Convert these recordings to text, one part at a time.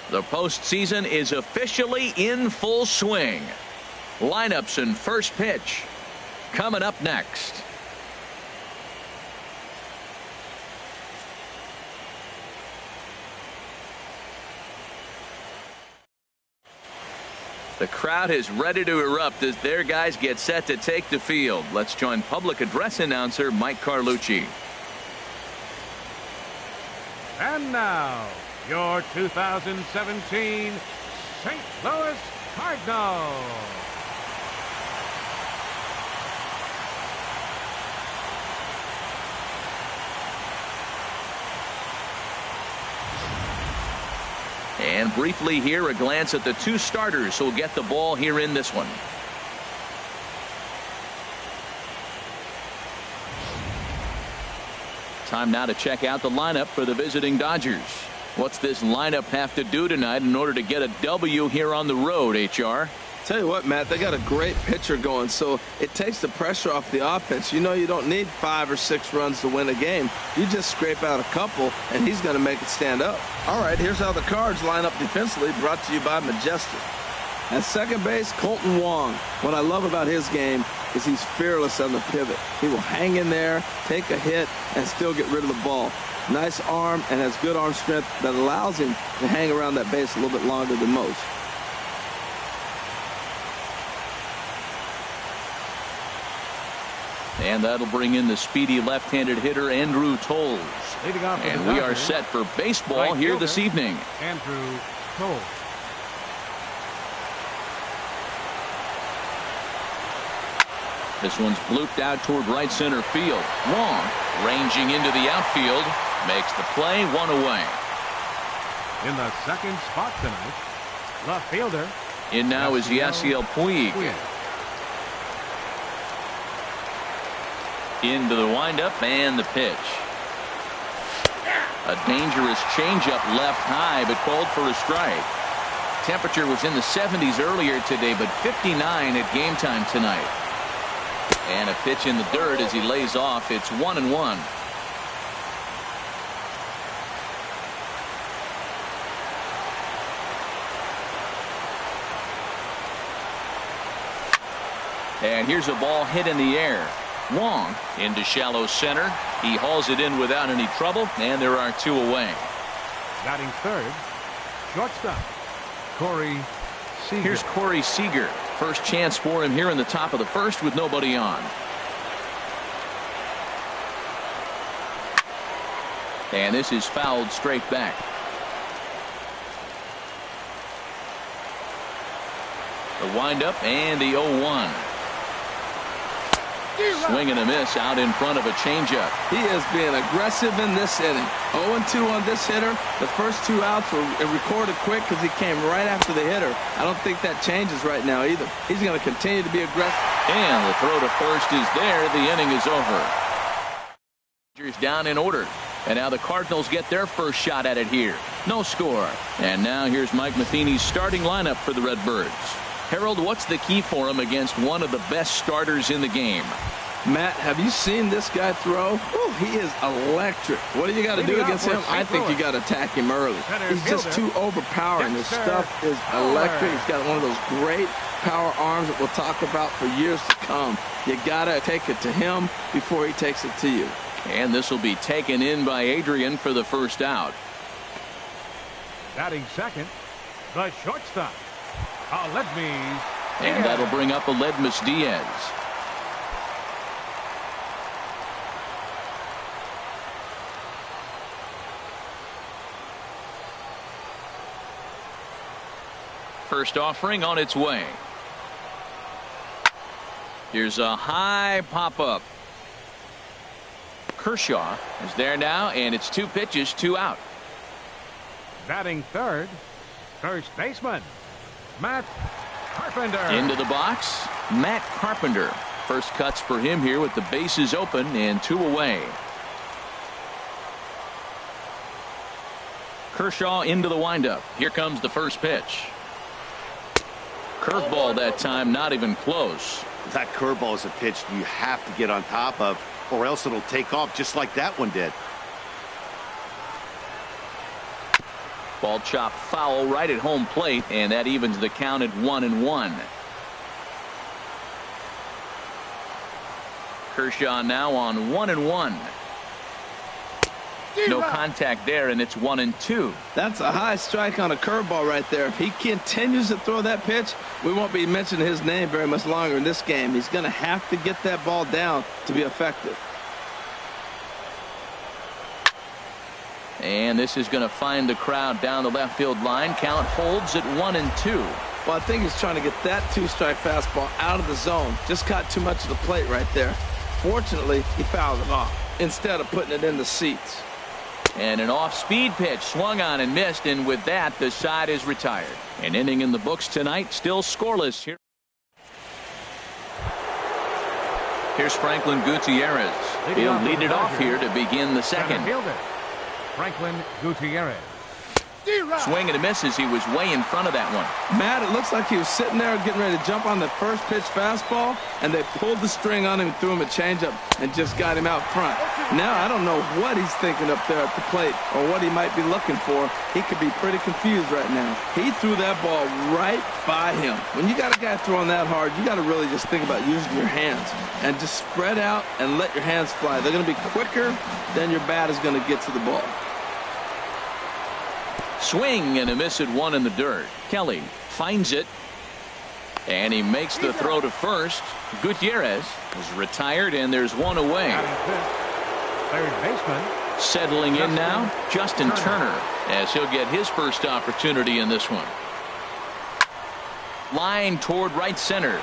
The postseason is officially in full swing. Lineups and first pitch coming up next. The crowd is ready to erupt as their guys get set to take the field. Let's join public address announcer Mike Carlucci. And now, your 2017 St. Louis Cardinals. And briefly here, a glance at the two starters who'll get the ball here in this one. Time now to check out the lineup for the visiting Dodgers. What's this lineup have to do tonight in order to get a W here on the road, HR? Tell you what, Matt, they got a great pitcher going, so it takes the pressure off the offense. You know you don't need 5 or 6 runs to win a game. You just scrape out a couple, and he's going to make it stand up. All right, here's how the Cards line up defensively, brought to you by Majestic. At second base, Colton Wong. What I love about his game is he's fearless on the pivot. He will hang in there, take a hit, and still get rid of the ball. Nice arm and has good arm strength that allows him to hang around that base a little bit longer than most. And that'll bring in the speedy left-handed hitter Andrew Toles. And we are set for baseball here this evening. Andrew Toles. This one's blooped out toward right center field. Wong ranging into the outfield makes the play, 1 away. In the second spot tonight, left fielder. In now is Yasiel Puig. Into the windup and the pitch. A dangerous changeup left high, but called for a strike. Temperature was in the 70s earlier today, but 59 at game time tonight. And a pitch in the dirt as he lays off. It's 1-1. And here's a ball hit in the air. Wong into shallow center. He hauls it in without any trouble, and there are 2 away. Batting third, shortstop, Corey Seager. Here's Corey Seager. First chance for him here in the top of the first with nobody on. And this is fouled straight back. The windup and the 0-1. Swing and a miss out in front of a changeup. He is being aggressive in this inning. 0-2 on this hitter. The first 2 outs were recorded quick because he came right after the hitter. I don't think that changes right now either. He's going to continue to be aggressive. And the throw to first is there. The inning is over. Dodgers down in order. And now the Cardinals get their first shot at it here. No score. And now here's Mike Matheny's starting lineup for the Redbirds. Harold, what's the key for him against one of the best starters in the game? Matt, have you seen this guy throw? Ooh, he is electric. What do you got to do against him? I think you got to attack him early. He's just too overpowering. His stuff is electric. He's got one of those great power arms that we'll talk about for years to come. You got to take it to him before he takes it to you. And this will be taken in by Adrian for the first out. Batting second, the shortstop, Aledmys. And that'll bring up Aledmys Diaz. First offering on its way. Here's a high pop-up. Kershaw is there now, and it's 2 pitches, 2 out. Batting third, first baseman, Matt Carpenter. Into the box, Matt Carpenter. First cuts for him here with the bases open and 2 away. Kershaw into the windup. Here comes the first pitch. Curveball that time, not even close. That curveball is a pitch you have to get on top of, or else it'll take off just like that one did. Ball chop foul right at home plate, and that evens the count at 1-1. Kershaw now on 1-1. No contact there, and it's 1-2. That's a high strike on a curveball right there. If he continues to throw that pitch, we won't be mentioning his name very much longer in this game. He's going to have to get that ball down to be effective. And this is going to find the crowd down the left field line. Count holds at 1-2. Well, I think he's trying to get that two-strike fastball out of the zone. Just caught too much of the plate right there. Fortunately, he fouled it off instead of putting it in the seats. And an off-speed pitch swung on and missed, and with that, the side is retired. An inning in the books tonight, still scoreless here. Here's Franklin Gutierrez. He'll lead it off here to begin the second. Franklin Gutierrez. Swing and a miss as he was way in front of that one. Matt, it looks like he was sitting there getting ready to jump on the first pitch fastball, and they pulled the string on him and threw him a changeup and just got him out front. Now I don't know what he's thinking up there at the plate or what he might be looking for. He could be pretty confused right now. He threw that ball right by him. When you got a guy throwing that hard, you got to really just think about using your hands and just spread out and let your hands fly. They're going to be quicker than your bat is going to get to the ball. Swing and a miss at one in the dirt. Kelly finds it, and he makes the throw to first. Gutierrez is retired, and there's one away. Third baseman. Settling in now, Justin Turner, as he'll get his first opportunity in this one. Line toward right center.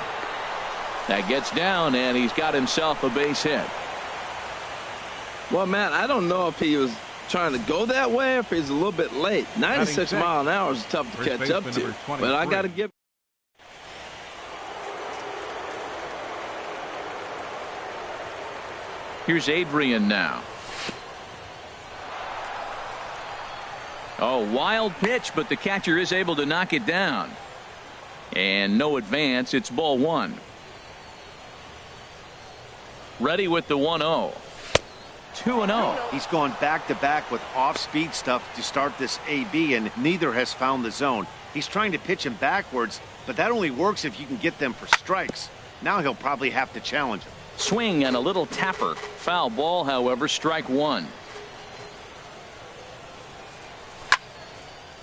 That gets down, and he's got himself a base hit. Well, Matt, I don't know if he was trying to go that way, if he's a little bit late. 96 miles an hour is tough to catch up to, but I got to give. Here's Adrian now. Oh, wild pitch, but the catcher is able to knock it down. And no advance. It's ball one. Ready with the 1-0. 2-0. He's gone back-to-back with off-speed stuff to start this AB, and neither has found the zone. He's trying to pitch him backwards, but that only works if you can get them for strikes. Now he'll probably have to challenge him. Swing and a little tapper. Foul ball, however, strike one.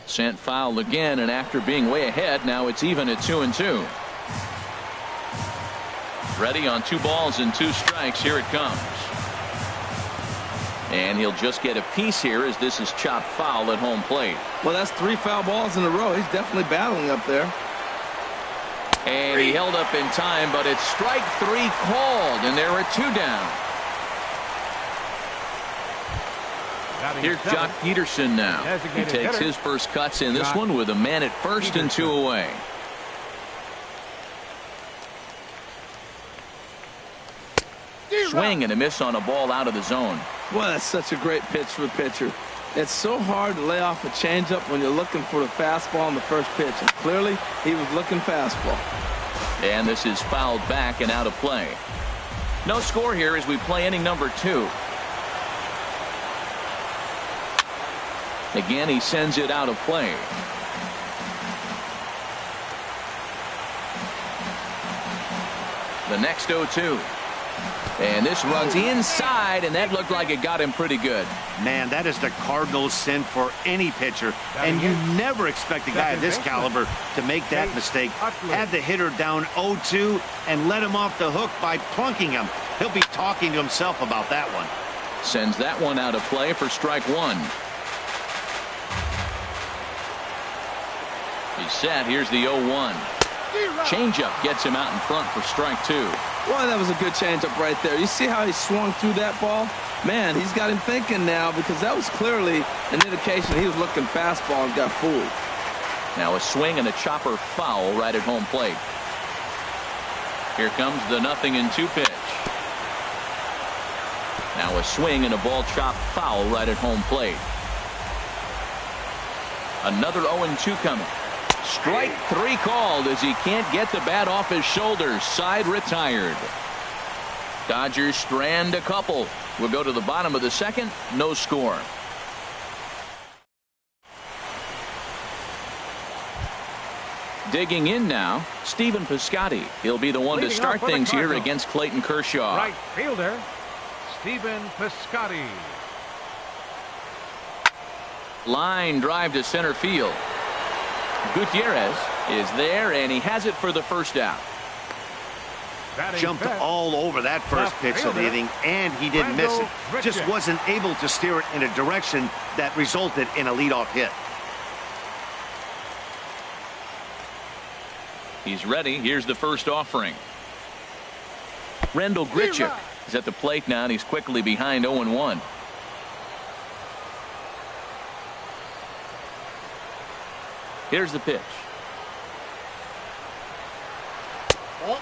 Sent foul again, and after being way ahead, now it's even at 2-2. Ready on 2 balls and 2 strikes. Here it comes. And he'll just get a piece here as this is chopped foul at home plate. Well, that's 3 foul balls in a row. He's definitely battling up there. And he held up in time, but it's strike 3 called, and there are 2 down. Here's Jock Peterson now. He takes his first cuts in this one with a man at first and 2 away. Swing and a miss on a ball out of the zone. Well, that's such a great pitch for a pitcher. It's so hard to lay off a changeup when you're looking for the fastball on the first pitch. And clearly, he was looking fastball. And this is fouled back and out of play. No score here as we play inning number 2. Again, he sends it out of play. The next 0-2. And this runs inside, and that looked like it got him pretty good. Man, that is the Cardinals' sin for any pitcher, and you never expect a guy of this caliber to make that mistake. Had the hitter down 0-2 and let him off the hook by plunking him. He'll be talking to himself about that one. Sends that one out of play for strike 1. He's set. Here's the 0-1. Changeup gets him out in front for strike 2. Well, that was a good changeup right there. You see how he swung through that ball? Man, he's got him thinking now, because that was clearly an indication he was looking fastball and got fooled. Now a swing and a chopper foul right at home plate. Here comes the 0-2 pitch. Now a swing and a ball chopped foul right at home plate. Another 0-2 coming. Strike 3 called as he can't get the bat off his shoulders. Side retired. Dodgers strand a couple. We'll go to the bottom of the second. No score. Digging in now, Stephen Piscotty. He'll be the one to start things here against Clayton Kershaw. Right fielder, Stephen Piscotty. Line drive to center field. Gutierrez is there, and he has it for the first out. Jumped all over that first pitch of the inning, and he didn't miss it. Just wasn't able to steer it in a direction that resulted in a leadoff hit. He's ready. Here's the first offering. Rendell Grichuk is at the plate now, and he's quickly behind 0-1. Here's the pitch.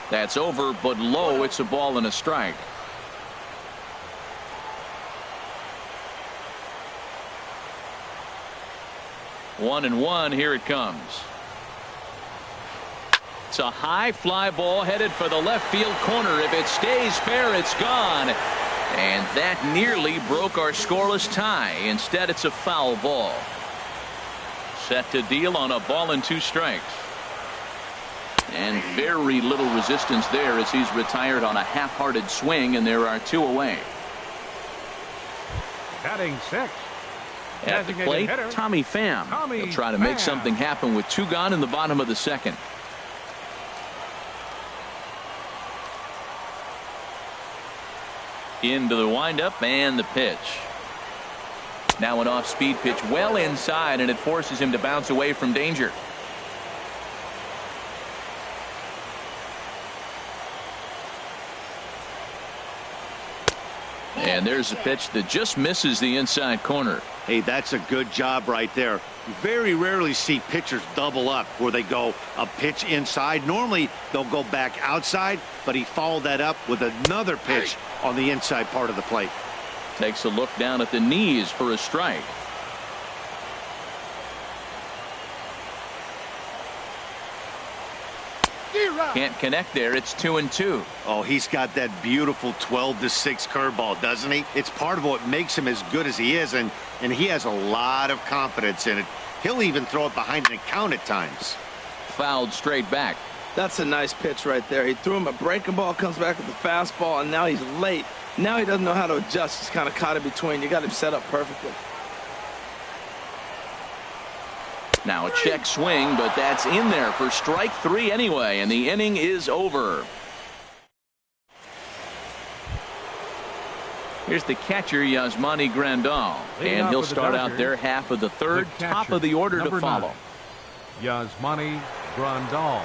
That's over, but low. It's a ball and a strike. One and one. Here it comes. It's a high fly ball headed for the left field corner. If it stays fair, it's gone. And that nearly broke our scoreless tie. Instead, it's a foul ball. Set to deal on a ball and 2 strikes. And very little resistance there as he's retired on a half-hearted swing, and there are 2 away. Batting 6. At the plate, Tommy Pham. He'll try to make something happen with 2 gone in the bottom of the second. Into the windup and the pitch. Now an off-speed pitch well inside, and it forces him to bounce away from danger. And there's a pitch that just misses the inside corner. Hey, that's a good job right there. You very rarely see pitchers double up where they go a pitch inside. Normally they'll go back outside, but he followed that up with another pitch on the inside part of the plate. Takes a look down at the knees for a strike. Can't connect there. It's 2-2. Oh, he's got that beautiful 12-6 curveball, doesn't he? It's part of what makes him as good as he is, and he has a lot of confidence in it. He'll even throw it behind an account at times. Fouled straight back. That's a nice pitch right there. He threw him a breaking ball, comes back with the fastball, and now he's late. Now he doesn't know how to adjust. He's kind of caught in between. You got him set up perfectly. Now a check swing, but that's in there for strike 3 anyway, and the inning is over. Here's the catcher, Yasmani Grandal, and he'll start out their half of the third. Top of the order to follow. 9, Yasmani Grandal.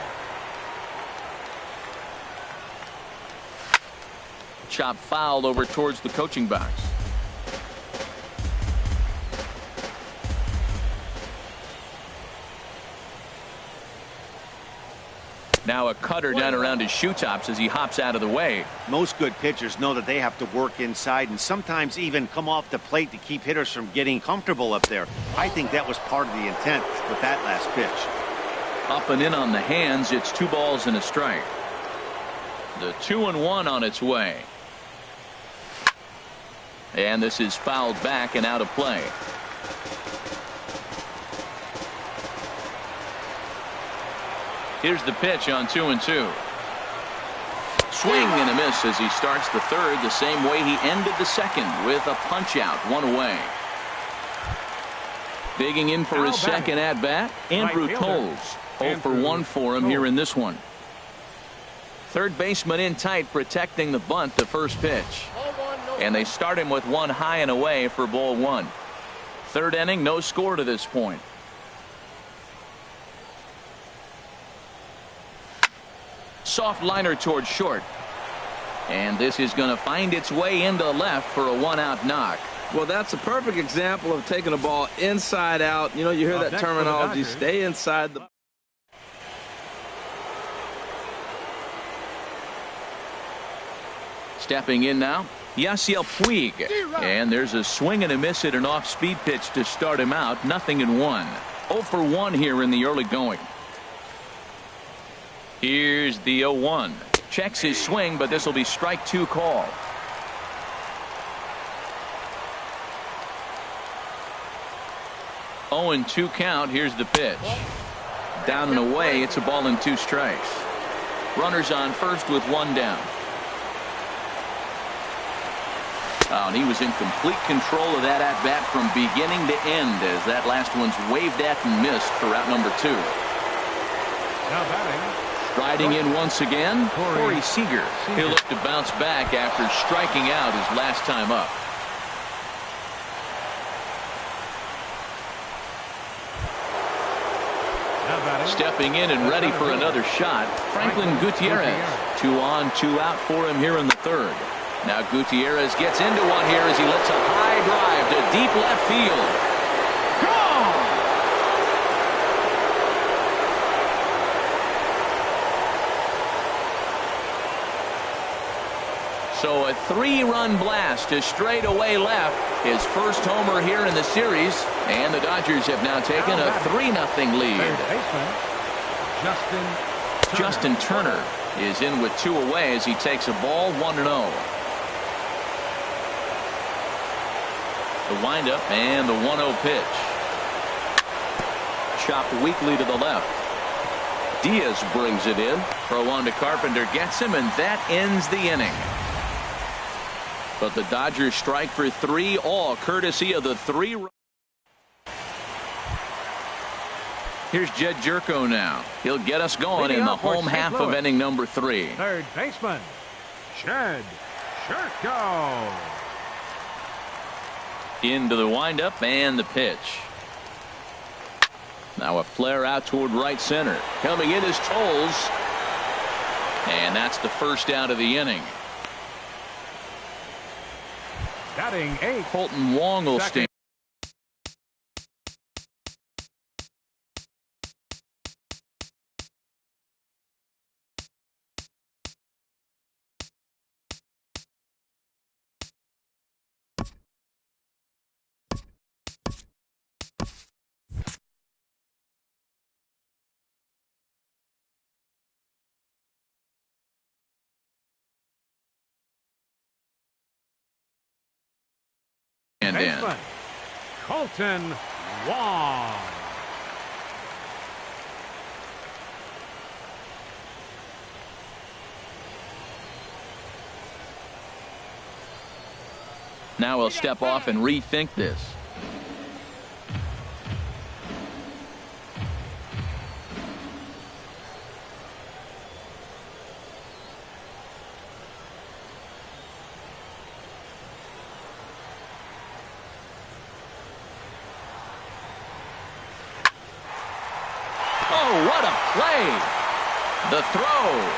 Chop fouled over towards the coaching box. Now a cutter down around his shoe tops as he hops out of the way. Most good pitchers know that they have to work inside and sometimes even come off the plate to keep hitters from getting comfortable up there. I think that was part of the intent with that last pitch. Up and in on the hands. It's 2 balls and a strike. The 2-1 on its way. And this is fouled back and out of play. Here's the pitch on 2-2. Swing and a miss as he starts the third the same way he ended the second, with a punch out, 1 away. Digging in for his second at bat, Andrew Toles. 0 for 1 for him here in this one. Third baseman in tight, protecting the bunt, the first pitch. And they start him with 1 high and away for ball 1. Third inning, no score to this point. Soft liner towards short. And this is going to find its way into left for a 1-out knock. Well, that's a perfect example of taking a ball inside out. You know, you hear that terminology, stay inside the... Stepping in now, Yasiel Puig. And there's a swing and a miss at an off-speed pitch to start him out. 0-1. 0 for 1 here in the early going. Here's the 0-1. Checks his swing, but this will be strike 2 call. Oh, and 2 count. Here's the pitch. down and away. It's a ball and 2 strikes. Runners on first with 1 down. Oh, and he was in complete control of that at-bat from beginning to end as that last one's waved at and missed for out number 2. Now batting. Riding in once again, Corey Seager. He'll look to bounce back after striking out his last time up. Stepping in and ready for another shot, Franklin Gutierrez. 2 on, 2 out for him here in the 3rd. Now Gutierrez gets into one here as he lets a high drive to deep left field. Gone! So a 3-run blast to straightaway left. His first homer here in the series. And the Dodgers have now taken a 3-0 lead. Justin Turner is in with 2 away as he takes a ball 1-0. The windup and the 1-0 pitch. Chopped weakly to the left. Diaz brings it in. Throw on to Carpenter, gets him, and that ends the inning. But the Dodgers strike for 3, all courtesy of the 3. Here's Jed Jerko now. He'll get us going in the home half of inning number 3. Third baseman, Jed Jerko. Into the windup and the pitch. Now a flare out toward right center. Coming in is Toles. And that's the first out of the inning. Batting 8. Colton Wong will stand. Baseman, Colton Wong. Now we'll step off and rethink this. What a play. The throw.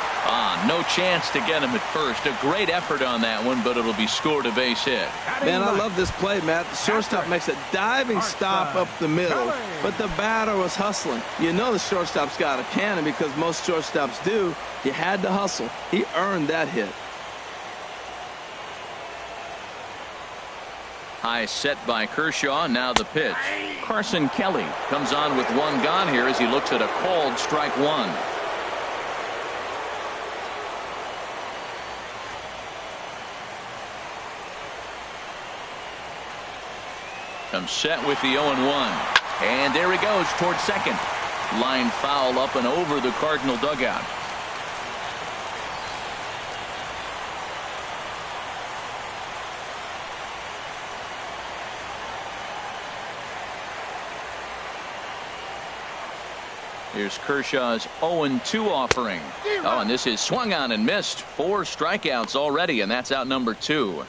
No chance to get him at first. A great effort on that one, but it'll be scored a base hit. Man, I love this play, Matt. The shortstop makes a diving stop up the middle, but the batter was hustling. You know the shortstop's got a cannon because most shortstops do. He had to hustle. He earned that hit. High set by Kershaw. Now the pitch. Carson Kelly comes on with 1 gone here as he looks at a called strike 1. Comes set with the 0-1. And there he goes towards second. Line foul up and over the Cardinal dugout. Here's Kershaw's 0-2 offering. Oh, and this is swung on and missed. 4 strikeouts already, and that's out number 2.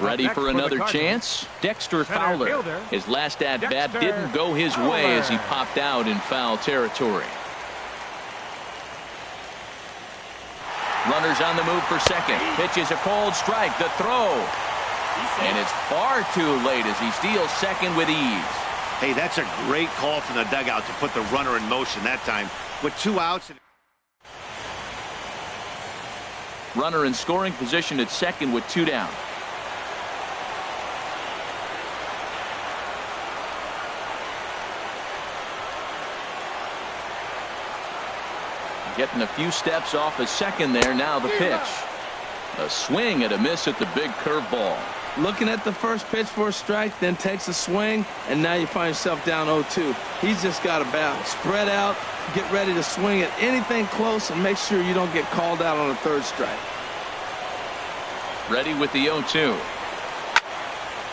Ready for another chance? Dexter Fowler. His last at-bat didn't go his way as he popped out in foul territory. Runners on the move for second. Pitch is a cold strike. The throw. And it's far too late as he steals second with ease. Hey, that's a great call from the dugout to put the runner in motion that time. With 2 outs. Runner in scoring position at second with 2 down. Getting a few steps off his second there. Now the pitch. A swing and a miss at the big curveball. looking at the first pitch for a strike, then takes a swing, and now you find yourself down 0-2. He's just got to bat, spread out, get ready to swing at anything close, and make sure you don't get called out on a third strike. Ready with the 0-2.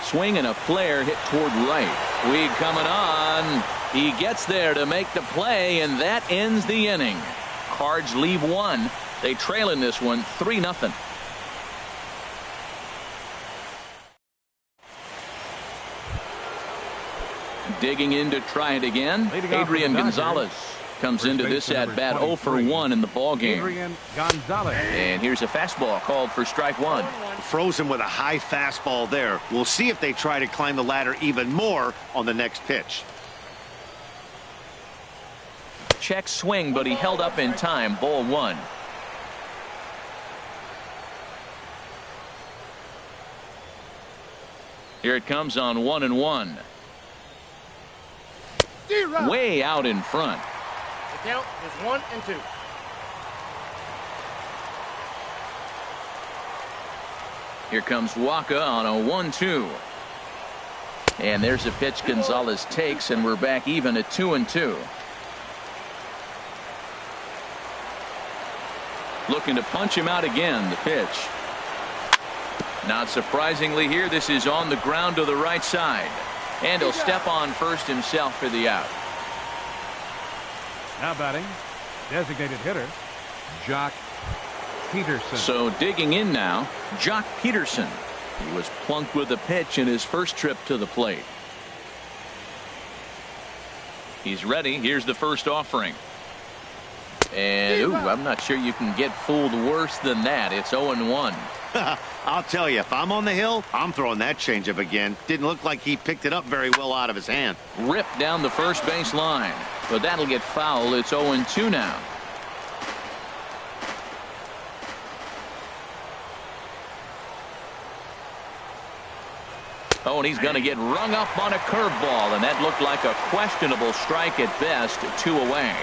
Swing and a flare hit toward right. Weed coming on. He gets there to make the play, and that ends the inning. Cards leave one. They trail in this one 3-0. Digging in to try it again. Adrian Gonzalez comes into this at bat 0 for 1 in the ball game. And here's a fastball called for strike one. Frozen with a high fastball there. We'll see if they try to climb the ladder even more on the next pitch. Check swing, but he held up in time. Ball one. Here it comes on 1-1. Way out in front. The count is 1-2. Here comes Waka on a 1-2. And there's a pitch Gonzalez takes, and we're back even at 2-2. Looking to punch him out again. The pitch. Not surprisingly here, this is on the ground to the right side. And he'll step on first himself for the out. Now batting, designated hitter, Jock Peterson. So digging in now, Jock Peterson. He was plunked with a pitch in his first trip to the plate. He's ready. Here's the first offering. And ooh, I'm not sure you can get fooled worse than that. It's 0-1. I'll tell you, if I'm on the hill, I'm throwing that changeup again. Didn't look like he picked it up very well out of his hand. Ripped down the first base line. But that'll get foul. It's 0-2 now. Oh, and he's going to get rung up on a curveball, and that looked like a questionable strike at best. 2 away.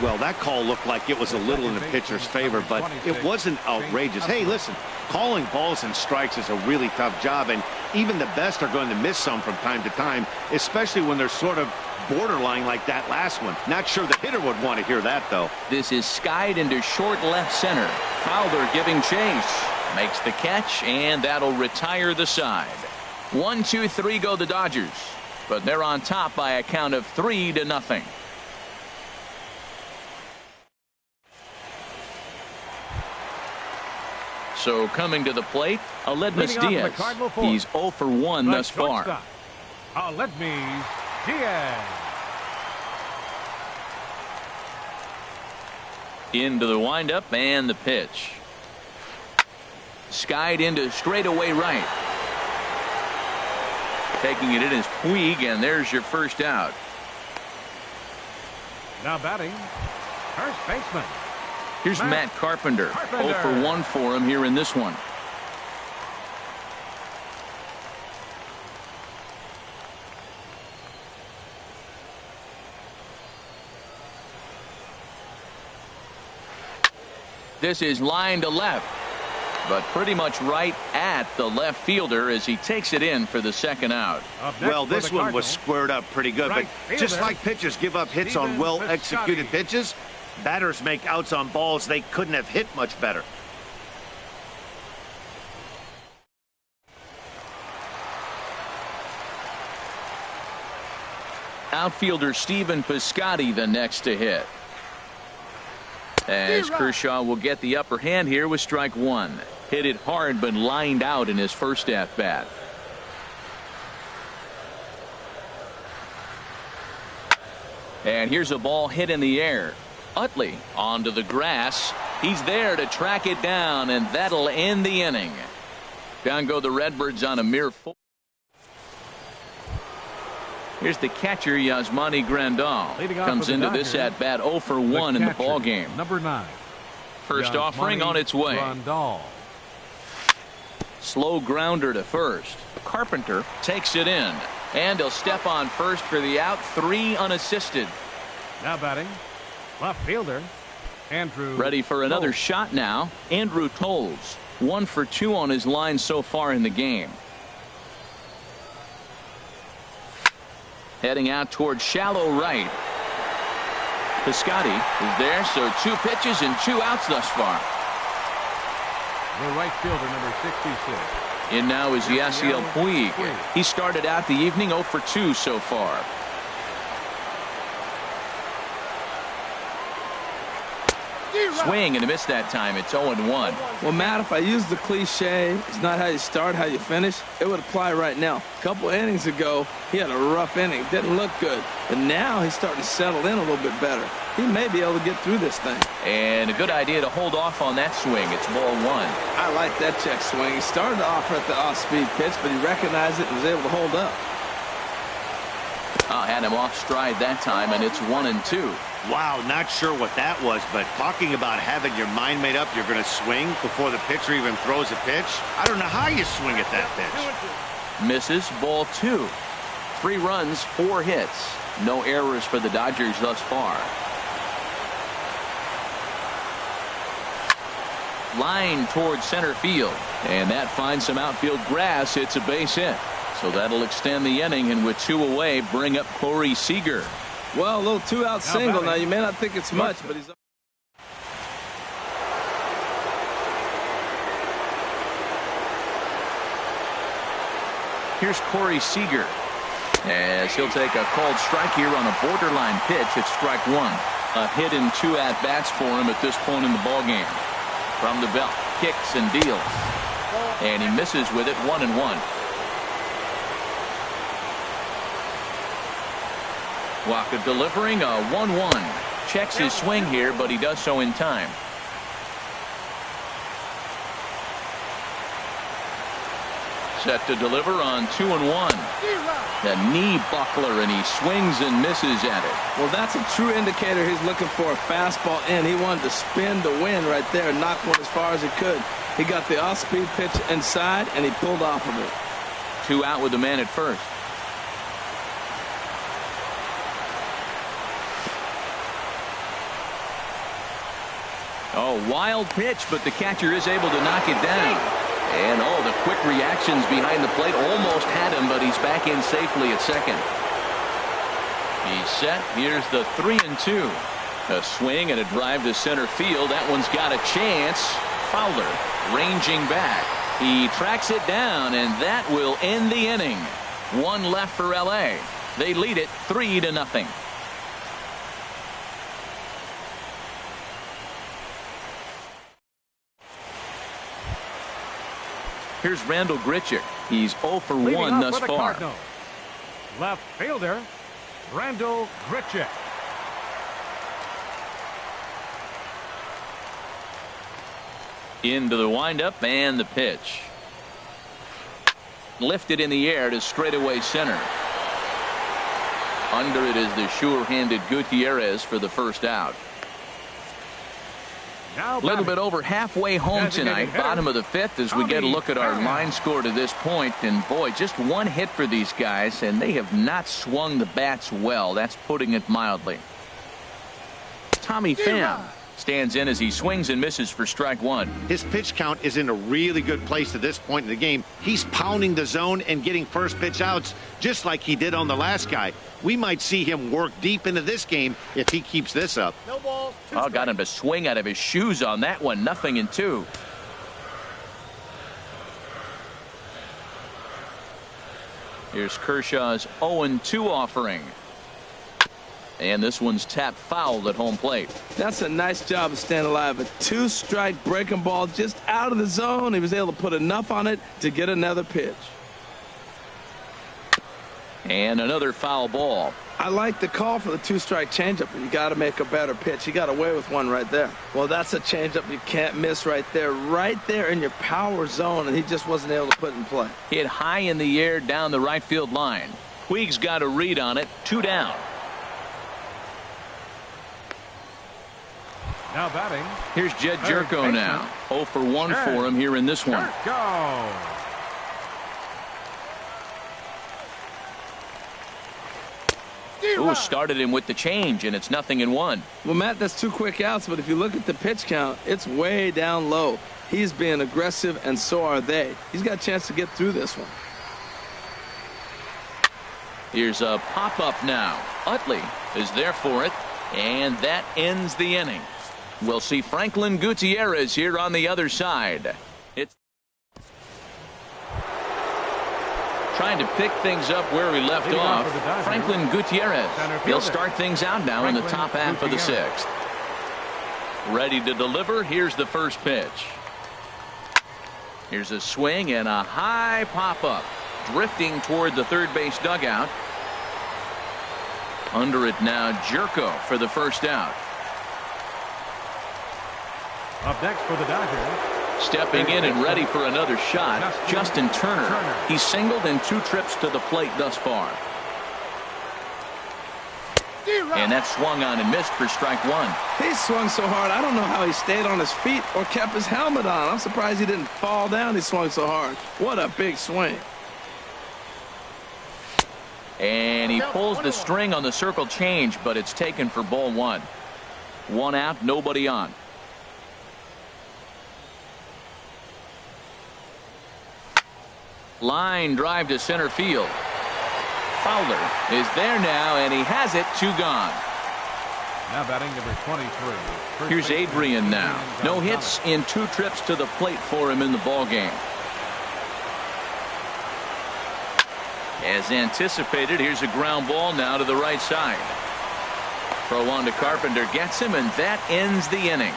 Well, that call looked like it was a little in the pitcher's favor, but it wasn't outrageous. Hey, listen, calling balls and strikes is a really tough job, and even the best are going to miss some from time to time, especially when they're sort of borderline like that last one. Not sure the hitter would want to hear that, though. This is skied into short left center. Fowler giving chase. Makes the catch, and that'll retire the side. 1, 2, 3 go the Dodgers, but they're on top by a count of 3-0. So coming to the plate, Aledmys Diaz. He's 0 for 1 thus far. Aledmys Diaz. Into the windup and the pitch. Skied into straightaway right. Taking it in is Puig, and there's your first out. Now batting, first baseman. Here's Matt Carpenter. 0 for 1 for him here in this one. This is line to left, but pretty much right at the left fielder as he takes it in for the second out. Well, this one was squared up pretty good, but just like pitchers give up hits on well-executed pitches, batters make outs on balls they couldn't have hit much better. Outfielder Stephen Piscotty the next to hit. As Kershaw will get the upper hand here with strike one. Hit it hard but lined out in his first at bat. And here's a ball hit in the air. Utley onto the grass. He's there to track it down, and that'll end the inning. Down go the Redbirds on a mere 4. Here's the catcher, Yasmani Grandal. Comes into this at bat 0 for 1 in the ball game. Number 9. First offering on its way. Grandal. Slow grounder to first. Carpenter takes it in, and he'll step on first for the out. 3 unassisted. Now batting, left fielder Andrew. Ready for another shot now. Andrew Toles. 1 for 2 on his line so far in the game. Heading out towards shallow right. Piscotty is there, so 2 pitches and 2 outs thus far. The right fielder, number 66. In now is Yasiel Puig. He started out the evening 0 for 2 so far. Swing and a miss that time. It's 0-1. Well, Matt, if I use the cliche, it's not how you start, how you finish, it would apply right now. A couple innings ago, he had a rough inning. Didn't look good. But now he's starting to settle in a little bit better. He may be able to get through this thing. And a good idea to hold off on that swing. It's ball 1. I like that check swing. He started off at the off-speed pitch, but he recognized it and was able to hold up. Had him off stride that time, and it's 1-2. Wow, not sure what that was, but talking about having your mind made up you're going to swing before the pitcher even throws a pitch. I don't know how you swing at that pitch. Misses, ball 2. 3 runs, 4 hits. No errors for the Dodgers thus far. Line towards center field, and that finds some outfield grass. It's a base hit. So that'll extend the inning, and with 2 away, bring up Corey Seager. Well, a little 2-out single. Now, you may not think it's much, but he's... Here's Corey Seager, as he'll take a called strike here on a borderline pitch. It's strike 1. A hit in 2 at-bats for him at this point in the ballgame. From the belt, kicks and deals. And he misses with it, 1-1. Wacha delivering a 1-1. Checks his swing here, but he does so in time. Set to deliver on 2-1. The knee buckler, and he swings and misses at it. Well, that's a true indicator he's looking for a fastball in. He wanted to spin the wind right there and knock one as far as he could. He got the off-speed pitch inside, and he pulled off of it. 2 out with the man at first. Oh, wild pitch, but the catcher is able to knock it down. And the quick reactions behind the plate almost had him, but he's back in safely at second. He's set. Here's the 3-2. A swing and a drive to center field. That one's got a chance. Fowler ranging back. He tracks it down, and that will end the inning. 1 left for LA. They lead it 3-0. Here's Randal Grichuk. He's 0 for 1 thus far. Cardinals. Left fielder, Randal Grichuk. Into the windup and the pitch. Lifted in the air to straightaway center. Under it is the sure-handed Gutierrez for the first out. A little bit over halfway home tonight, bottom of the 5th, as we get a look at our line score to this point. And boy, just 1 hit for these guys, and they have not swung the bats well. That's putting it mildly. Tommy Pham stands in as he swings and misses for strike 1. His pitch count is in a really good place at this point in the game. He's pounding the zone and getting first pitch outs just like he did on the last guy. We might see him work deep into this game if he keeps this up. No balls. Got him to swing out of his shoes on that one. 0-2. Here's Kershaw's 0-2 offering. And this one's tapped foul at home plate. That's a nice job of staying alive. A 2-strike breaking ball just out of the zone. He was able to put enough on it to get another pitch. And another foul ball. I like the call for the 2-strike changeup, but you got to make a better pitch. He got away with one right there. Well, that's a changeup you can't miss right there in your power zone, and he just wasn't able to put it in play. Hit high in the air down the right field line. Puig's got a read on it. 2 down. Now batting. Here's Jed Jerko now. 0 for 1 for him here in this one. Ooh, started him with the change, and it's 0-1. Well, Matt, that's 2 quick outs, but if you look at the pitch count, it's way down low. He's being aggressive, and so are they. He's got a chance to get through this one. Here's a pop-up now. Utley is there for it, and that ends the inning. We'll see Franklin Gutierrez here on the other side. It's trying to pick things up where we left off. Franklin Gutierrez. He'll start things out now in the top half of the sixth. Ready to deliver. Here's the first pitch. Here's a swing and a high pop-up. Drifting toward the third base dugout. Under it now, Jerko for the first out. Up next for the Dodgers. Stepping in and ready for another shot, Justin Turner. He's singled in 2 trips to the plate thus far. And that swung on and missed for strike 1. He swung so hard, I don't know how he stayed on his feet or kept his helmet on. I'm surprised he didn't fall down. He swung so hard. What a big swing. And he pulls the string on the circle change, but it's taken for ball 1. 1 out, nobody on. Line drive to center field. Fowler is there now, and he has it. 2 gone. Now batting number 23. Here's Adrian now. No hits in 2 trips to the plate for him in the ball game. As anticipated, here's a ground ball now to the right side. Throw on to Carpenter, gets him, and that ends the inning.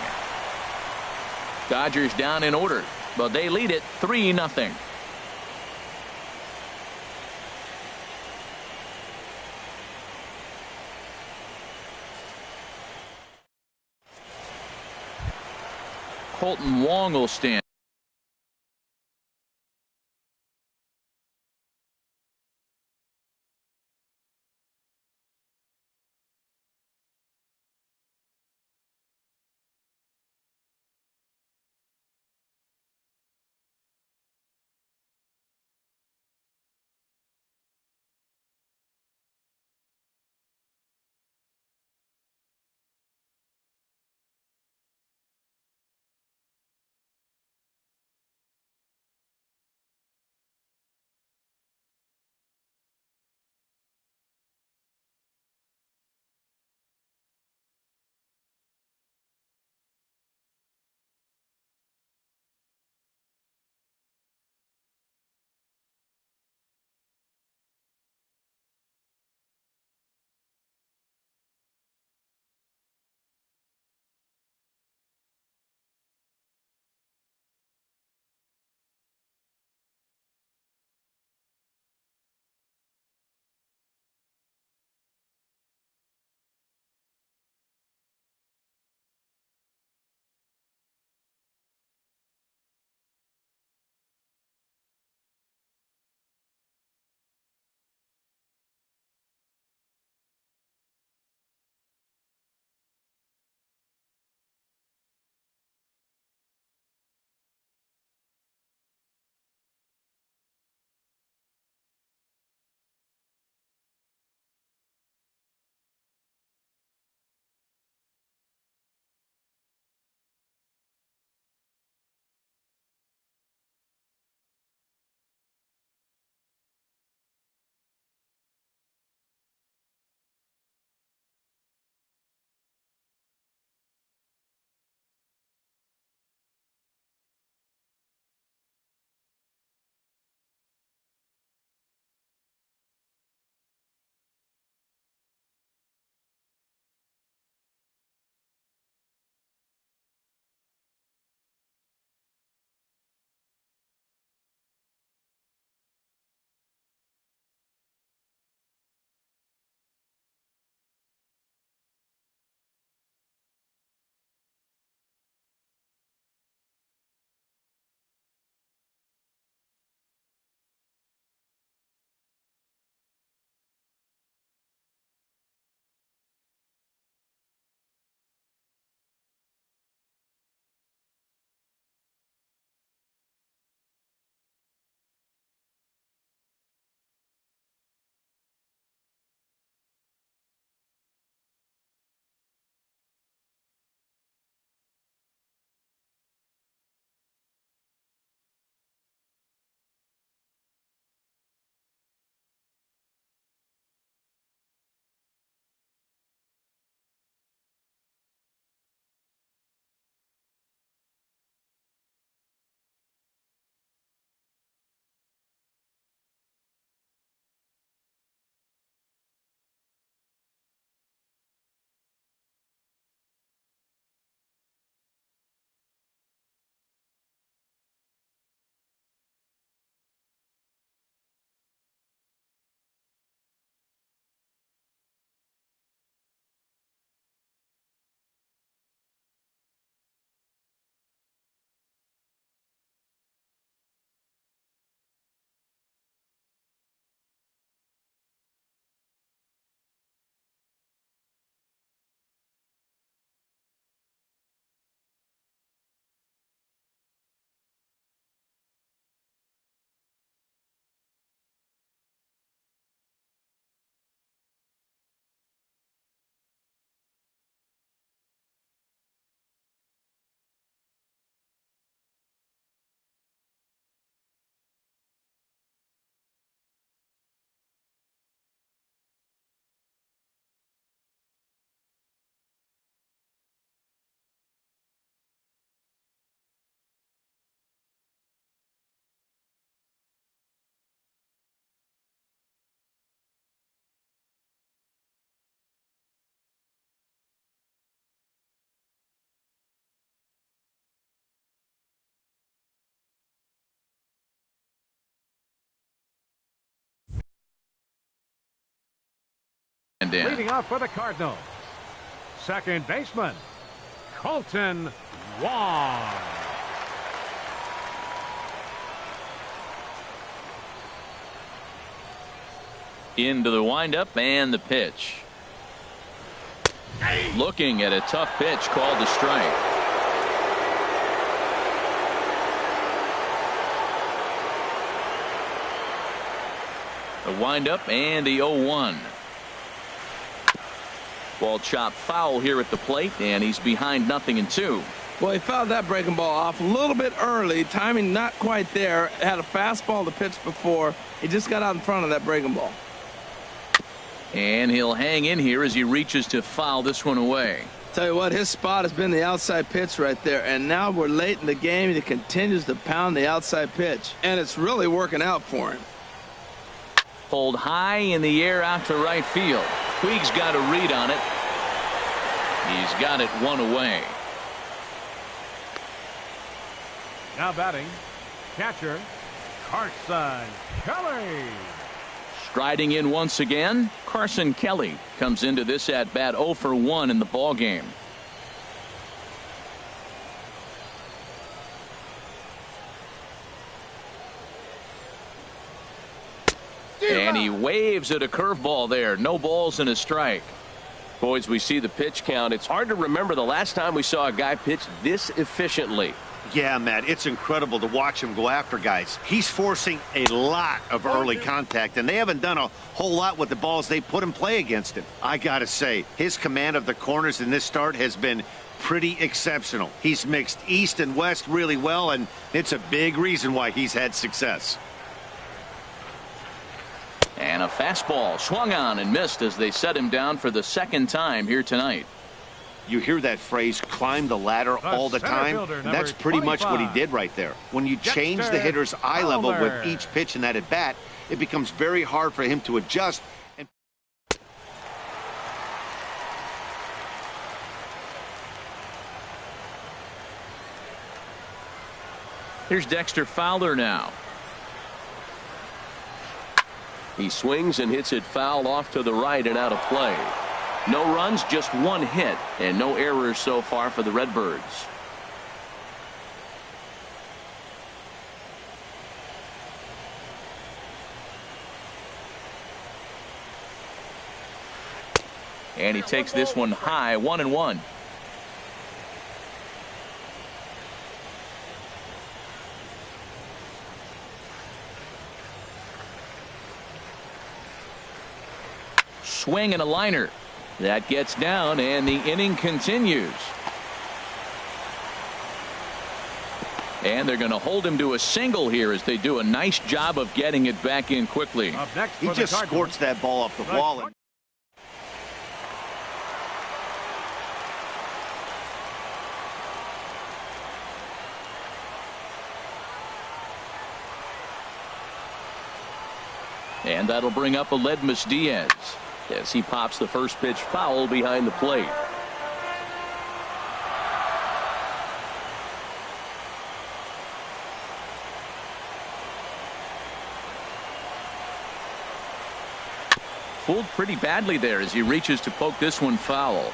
Dodgers down in order, but they lead it 3-0. Colton Wong will stand. Leading off for the Cardinals, second baseman, Colton Wong. Into the windup and the pitch. Looking at a tough pitch called a strike. The windup and the 0-1. Ball chopped foul here at the plate, and he's behind 0-2. Well, he fouled that breaking ball off a little bit early. Timing not quite there. Had a fastball to pitch before. He just got out in front of that breaking ball. And he'll hang in here as he reaches to foul this one away. Tell you what, his spot has been the outside pitch right there. And now we're late in the game, and he continues to pound the outside pitch. And it's really working out for him. Pulled high in the air out to right field. Puig's got a read on it. He's got it one away. Now batting, catcher, Carson Kelly. Striding in once again, Carson Kelly comes into this at bat 0 for 1 in the ball game. And he waves at a curveball there. No balls and a strike. Boys, we see the pitch count. It's hard to remember the last time we saw a guy pitch this efficiently. Yeah, Matt, it's incredible to watch him go after guys. He's forcing a lot of early contact, and they haven't done a whole lot with the balls they put in play against him. I gotta say, his command of the corners in this start has been pretty exceptional. He's mixed east and west really well, and it's a big reason why he's had success. And a fastball swung on and missed as they set him down for the second time here tonight. You hear that phrase, climb the ladder all the time, and that's pretty much what he did right there. When you change the hitter's eye level with each pitch in that at bat, it becomes very hard for him to adjust. And Here's Dexter Fowler now. He swings and hits it foul off to the right and out of play. No runs, just one hit, and no errors so far for the Redbirds. And he takes this one high, 1-1. Swing and a liner. That gets down, and the inning continues. And they're going to hold him to a single here as they do a nice job of getting it back in quickly. Up next he for just the scorched that ball off the wall. And And that'll bring up Aledmys Diaz as he pops the first pitch foul behind the plate. Fooled pretty badly there as he reaches to poke this one foul.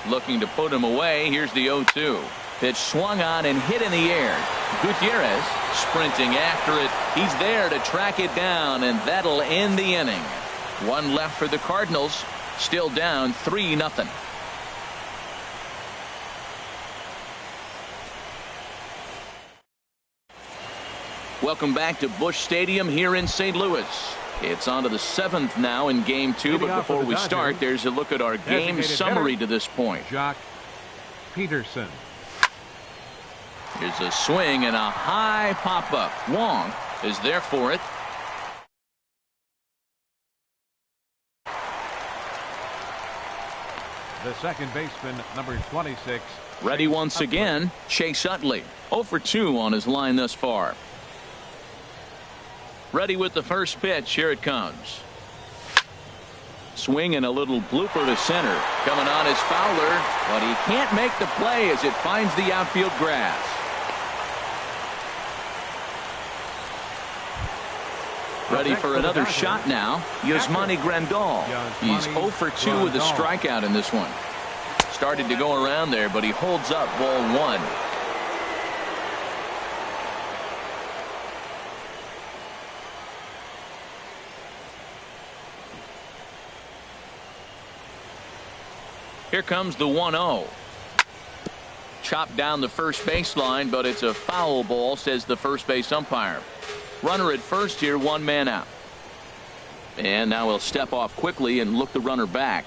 looking to put him away. Here's the 0-2. Pitch swung on and hit in the air. Gutierrez sprinting after it. He's there to track it down, and that'll end the inning. One left for the Cardinals. Still down 3-0. Welcome back to Busch Stadium here in St. Louis. It's on to the 7th now in Game 2, but before we start, there's a look at our game summary to this point. Joc Pederson. Here's a swing and a high pop-up. Wong is there for it. The second baseman, number 26. Ready once again, Chase Utley. 0 for 2 on his line thus far. Ready with the first pitch. Here it comes. Swing and a little blooper to center. Coming on is Fowler, but he can't make the play as it finds the outfield grass. Ready for another shot now. Yasmani Grandal. He's 0 for 2 with a strikeout in this one. Started to go around there, but he holds up ball 1. Here comes the 1-0. Chopped down the first baseline, but it's a foul ball, says the first base umpire. Runner at first here, 1 man out. And now he'll step off quickly and look the runner back.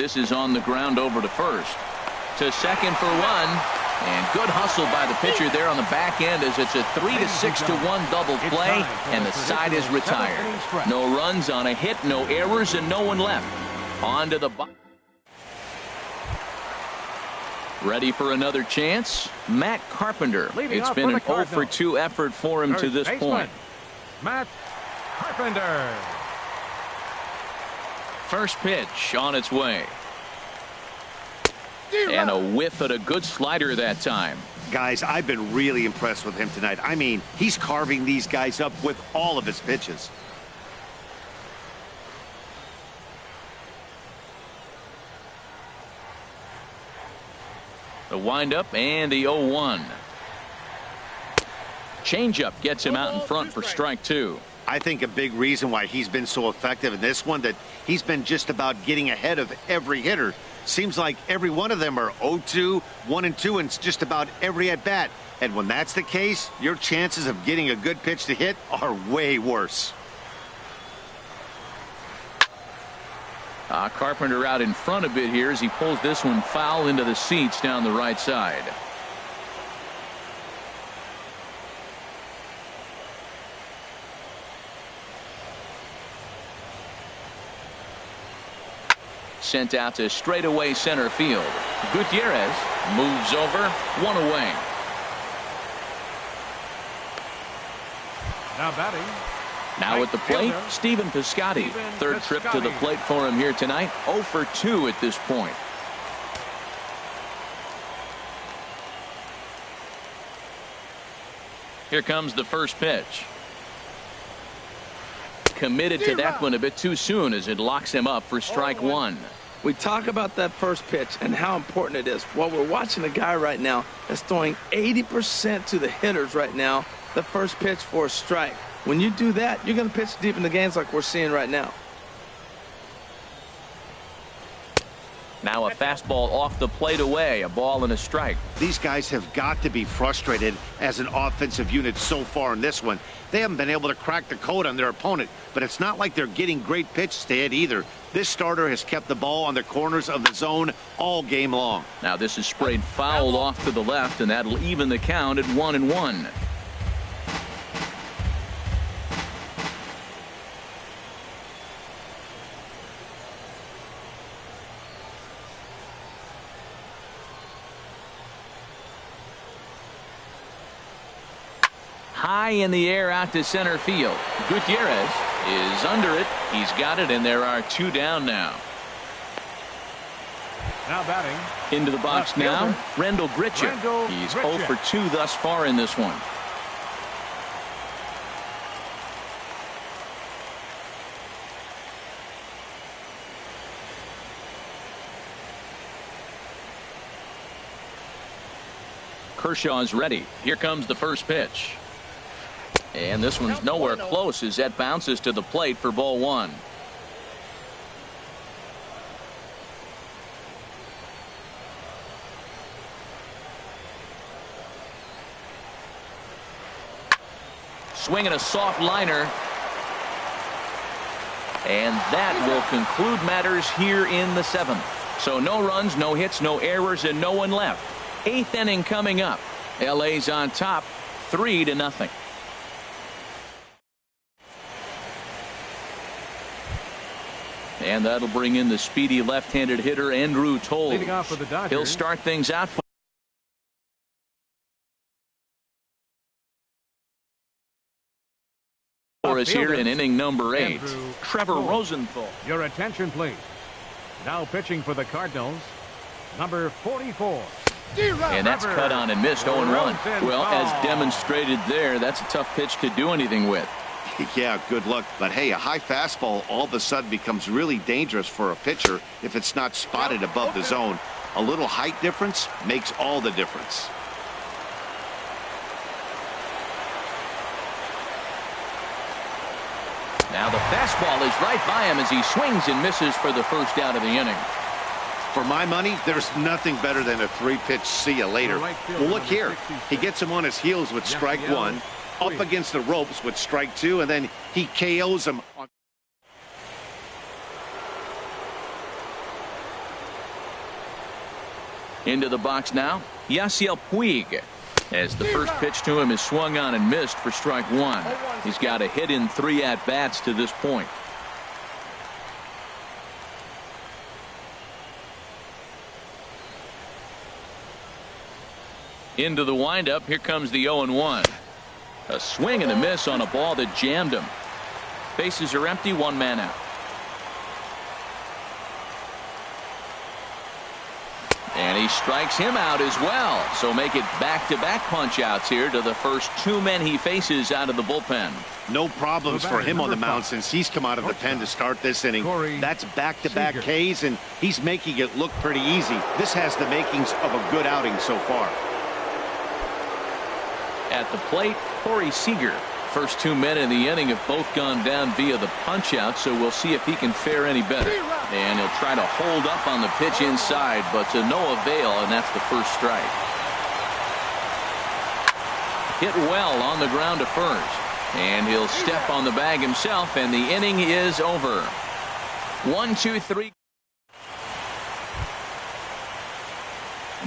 This is on the ground over to first. To second for one. And good hustle by the pitcher there on the back end as it's a 3-6-1 double play, and the side is retired. No runs on a hit, no errors, and no one left. On to the box. Ready for another chance? Matt Carpenter. It's been an 0-for-2 effort for him to this point. Matt Carpenter. First pitch on its way. And a whiff at a good slider that time. Guys, I've been really impressed with him tonight. I mean, he's carving these guys up with all of his pitches. The windup and the 0-1. Changeup gets him out in front for strike two. I think a big reason why he's been so effective in this one, that he's been just about getting ahead of every hitter. Seems like every one of them are 0-2, 1-2, and just about every at-bat. And when that's the case, your chances of getting a good pitch to hit are way worse. Carpenter out in front a bit here as he pulls this one foul into the seats down the right side. Sent out to straightaway center field. Gutierrez moves over, one away. Now batting. Now at the plate, Stephen Piscotty. Third trip to the plate for him here tonight. 0-for-2 at this point. Here comes the first pitch. Committed to that one a bit too soon as it locks him up for strike one. We talk about that first pitch and how important it is. Well, we're watching a guy right now that's throwing 80% to the hitters right now, the first pitch for a strike. When you do that, you're going to pitch deep in the games like we're seeing right now. Now a fastball off the plate away, a ball and a strike. These guys have got to be frustrated as an offensive unit so far in this one. They haven't been able to crack the code on their opponent, but it's not like they're getting great pitches to hit either. This starter has kept the ball on the corners of the zone all game long. Now this is sprayed foul off to the left, and that'll even the count at 1-1. High in the air out to center field. Gutierrez is under it. He's got it, and there are two down now. Now batting. Into the box now, Rendell Grichuk. He's 0-for-2 thus far in this one. Kershaw's ready. Here comes the first pitch. And this one's nowhere close as that bounces to the plate for ball one. Swinging a soft liner. And that will conclude matters here in the seventh. So no runs, no hits, no errors, and no one left. Eighth inning coming up. LA's on top, 3-0. And that'll bring in the speedy left-handed hitter Andrew Toles. Leading off for the Dodgers. He'll start things out for us here in inning number 8. Trevor Rosenthal. Your attention, please. Now pitching for the Cardinals, number 44. And that's cut on and missed, 0-1. Well, as demonstrated there, that's a tough pitch to do anything with. Yeah, good luck. But hey, a high fastball all of a sudden becomes really dangerous for a pitcher if it's not spotted above the zone. A little height difference makes all the difference. Now the fastball is right by him as he swings and misses for the first out of the inning. For my money, there's nothing better than a three-pitch see you later. Well, look here. He gets him on his heels with strike one, up against the ropes with strike two, and then he KOs him. Into the box now, Yasiel Puig. As the first pitch to him is swung on and missed for strike one. He's got a hit in 3 at-bats to this point. Into the windup. Here comes the 0-1. A swing and a miss on a ball that jammed him. Bases are empty, 1 man out. And he strikes him out as well. So make it back-to-back punch-outs here to the first 2 men he faces out of the bullpen. No problems for him on the mound since he's come out of the pen to start this inning. That's back-to-back Ks, and he's making it look pretty easy. This has the makings of a good outing so far. At the plate, Corey Seager. First 2 men in the inning have both gone down via the punch-out, so we'll see if he can fare any better. And he'll try to hold up on the pitch inside, but to no avail, and that's the first strike. Hit well on the ground to first. And he'll step on the bag himself, and the inning is over. 1, 2, 3.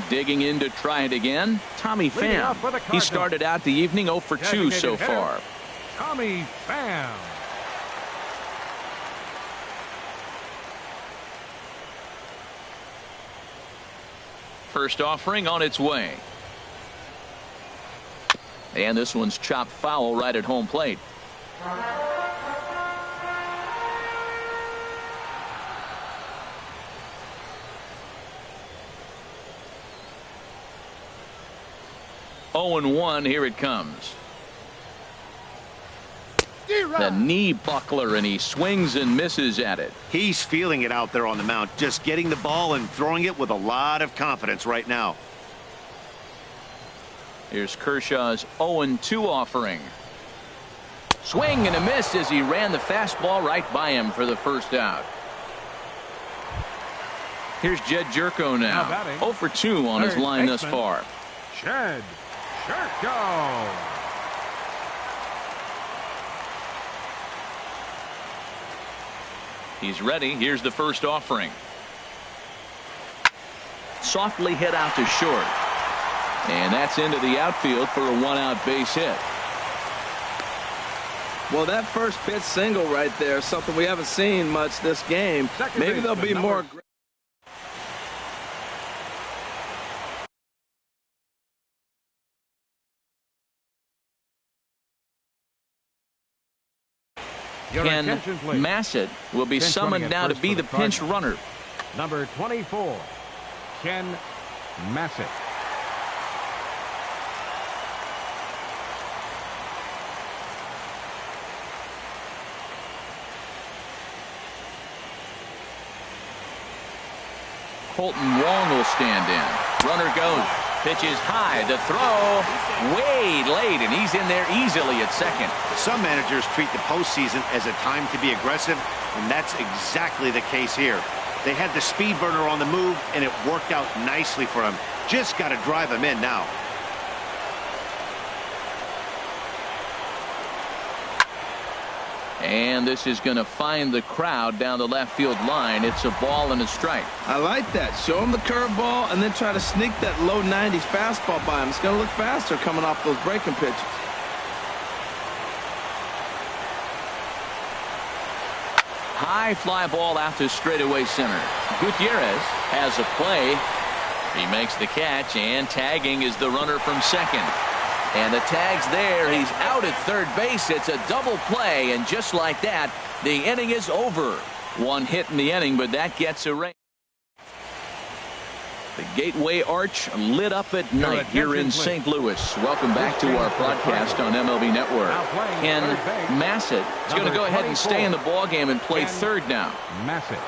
Digging in to try it again, Tommy Pham. He started out the evening 0 for 2 so far. Tommy Pham. First offering on its way. And this one's chopped foul right at home plate. Oh and 1, here it comes. The knee buckler, and he swings and misses at it. He's feeling it out there on the mound, just getting the ball and throwing it with a lot of confidence right now. Here's Kershaw's 0-2 offering. Swing and a miss as he ran the fastball right by him for the first out. Here's Jed Jerko now. 0 for 2 on his line thus far. Jed Jerko. He's ready. Here's the first offering. Softly hit out to short. And that's into the outfield for a 1-out base hit. Well, that first pitch single right there is something we haven't seen much this game. Maybe there'll be more. Ken Massett will be summoned now to be the pinch runner. Number 24, Ken Massett. Colton Wong will stand in. Runner goes. Pitch is high. The throw way late, and he's in there easily at second. Some managers treat the postseason as a time to be aggressive, and that's exactly the case here. They had the speed burner on the move, and it worked out nicely for him. Just got to drive him in now. And this is going to find the crowd down the left field line. It's a ball and a strike. I like that. Show him the curveball and then try to sneak that low 90s fastball by him. It's going to look faster coming off those breaking pitches. High fly ball out to straightaway center. Gutierrez has a play. He makes the catch, and tagging is the runner from second. And the tag's there. He's out at third base. It's a double play, and just like that, the inning is over. 1 hit in the inning, but that gets a rain. The Gateway Arch lit up at night here in St. Louis. Welcome back to our broadcast on MLB Network. Ken Massett is going to go ahead and stay in the ballgame and play third now. Massett.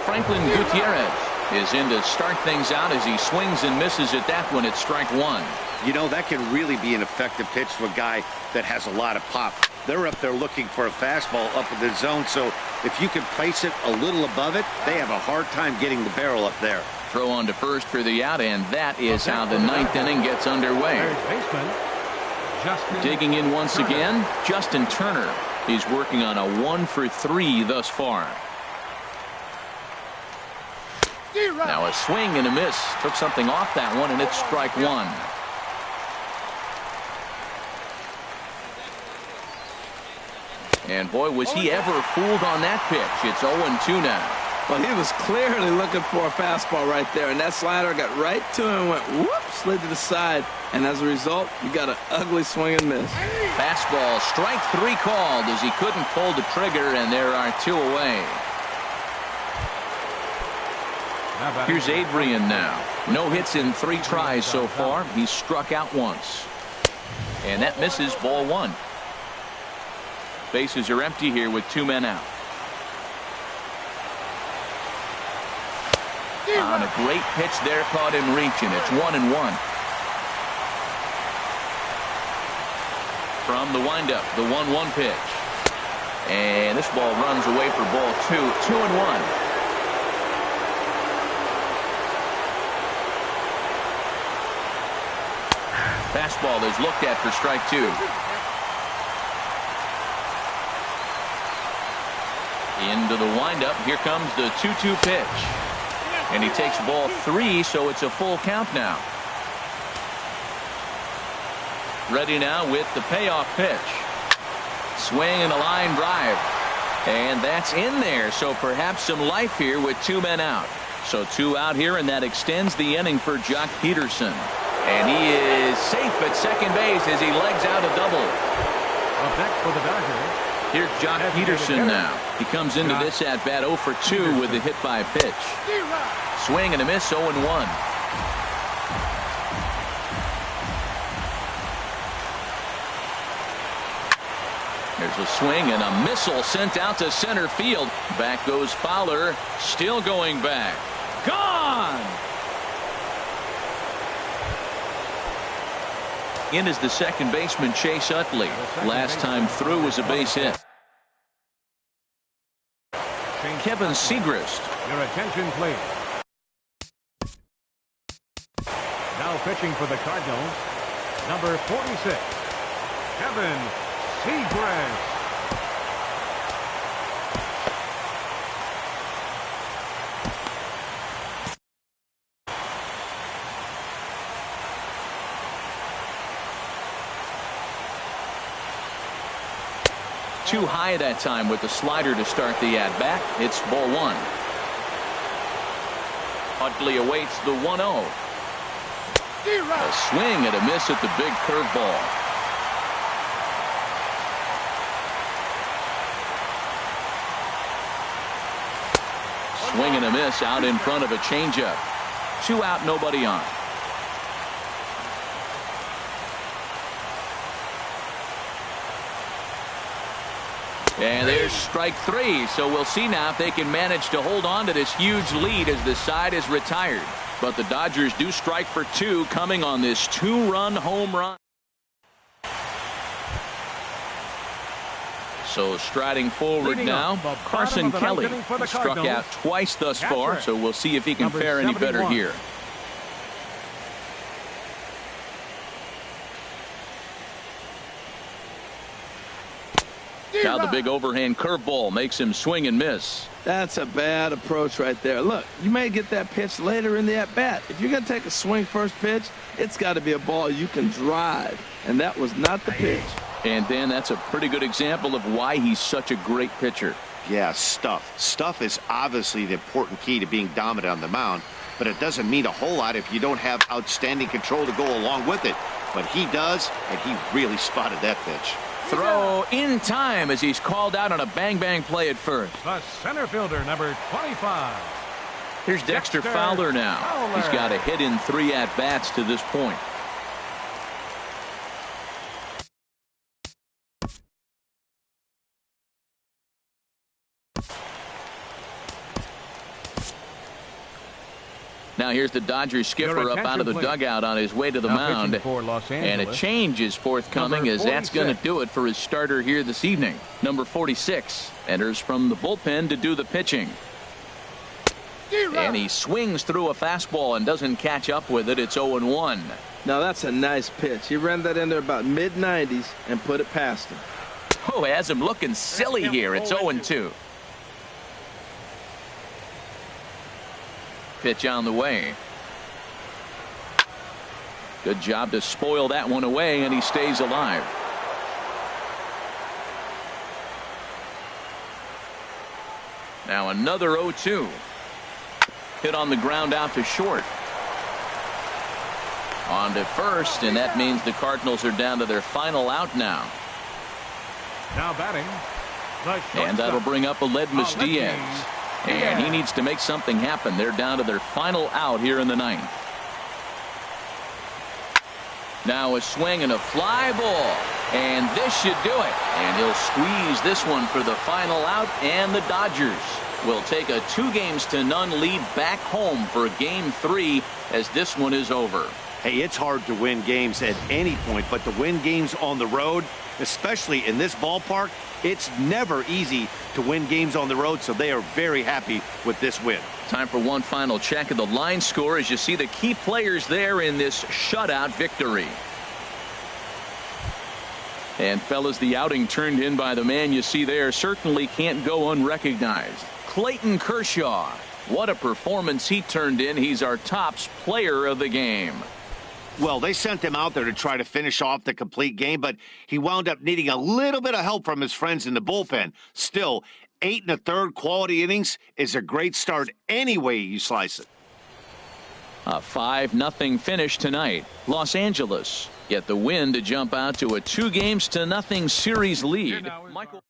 Franklin Gutierrez is in to start things out as he swings and misses at that one at strike 1. You know, that can really be an effective pitch to a guy that has a lot of pop. They're up there looking for a fastball up in the zone, so if you can place it a little above it, they have a hard time getting the barrel up there. Throw on to first for the out, and that is how the 9th inning gets underway. Digging in once again, Justin Turner. He's working on a 1 for 3 thus far. Now a swing and a miss. Took something off that one, and it's strike one. And boy, was he ever fooled on that pitch. It's 0-2 now. Well, he was clearly looking for a fastball right there, and that slider got right to him and went whoop, slid to the side, and as a result, you got an ugly swing and miss. Fastball, strike three called as he couldn't pull the trigger, and there are two away. Here's Adrian now. No hits in 3 tries so far. He's struck out once. And that misses, ball one. Bases are empty here with 2 men out. On a great pitch there, caught him reaching. It's 1-1. From the windup, the 1-1 pitch. And this ball runs away for ball 2. 2-1. Fastball is looked at for strike 2. Into the windup. Here comes the 2-2 pitch. And he takes ball 3, so it's a full count now. Ready now with the payoff pitch. Swing and a line drive. And that's in there, so perhaps some life here with 2 men out. So 2 out here, and that extends the inning for Joc Pederson. And he is safe at second base as he legs out a double. Up next for the Dodgers. Here's Joc Pederson now. He comes into this at bat 0 for 2 with the hit by pitch. Swing and a miss, 0-1. There's a swing and a missile sent out to center field. Back goes Fowler, still going back. Gone! In is the second baseman, Chase Utley. Last time through was a base hit. Kevin Segrist. Your attention, please. Now pitching for the Cardinals, number 46, Kevin Segrist. Too high that time with the slider to start the at-bat. It's ball 1. Utley awaits the 1-0. A swing and a miss at the big curveball. Swing and a miss out in front of a changeup. 2 out, nobody on. And there's strike 3, so we'll see now if they can manage to hold on to this huge lead as the side is retired. But the Dodgers do strike for 2 coming on this 2-run home run. So striding forward now, Carson Kelly. He struck out twice thus far, so we'll see if he can fare any better here. Now the big overhand curveball makes him swing and miss. That's a bad approach right there. Look, you may get that pitch later in the at-bat. If you're going to take a swing first pitch, it's got to be a ball you can drive. And that was not the pitch. And Dan, that's a pretty good example of why he's such a great pitcher. Yeah, stuff. Stuff is obviously the important key to being dominant on the mound, but it doesn't mean a whole lot if you don't have outstanding control to go along with it. But he does, and he really spotted that pitch. Throw in time as he's called out on a bang-bang play at first. The center fielder, number 25. Here's Dexter Fowler now. He's got a hit in 3 at-bats to this point. Now here's the Dodgers skipper up out of the dugout on his way to the mound. And a change is forthcoming as that's going to do it for his starter here this evening. Number 46 enters from the bullpen to do the pitching. And he swings through a fastball and doesn't catch up with it. It's 0-1. Now that's a nice pitch. He ran that in there about mid-90s and put it past him. Oh, has him looking silly here. It's 0-2. Pitch on the way. Good job to spoil that one away, and he stays alive. Now another 0-2. Hit on the ground out to short. On to first, and that means the Cardinals are down to their final out now. Now batting, and that'll bring up Aledmys Diaz. And he needs to make something happen. They're down to their final out here in the ninth. Now a swing and a fly ball. And this should do it. And he'll squeeze this one for the final out. And the Dodgers will take a 2-0 lead back home for Game 3 as this one is over. Hey, it's hard to win games at any point, but to win games on the road, especially in this ballpark, it's never easy to win games on the road, so they are very happy with this win. Time for one final check of the line score as you see the key players there in this shutout victory. And fellas, the outing turned in by the man you see there certainly can't go unrecognized. Clayton Kershaw. What a performance he turned in. He's our tops player of the game. Well, they sent him out there to try to finish off the complete game, but he wound up needing a little bit of help from his friends in the bullpen. Still, 8 1/3 quality innings is a great start any way you slice it. A 5-0 finish tonight. Los Angeles get the win to jump out to a 2-0 series lead. Michael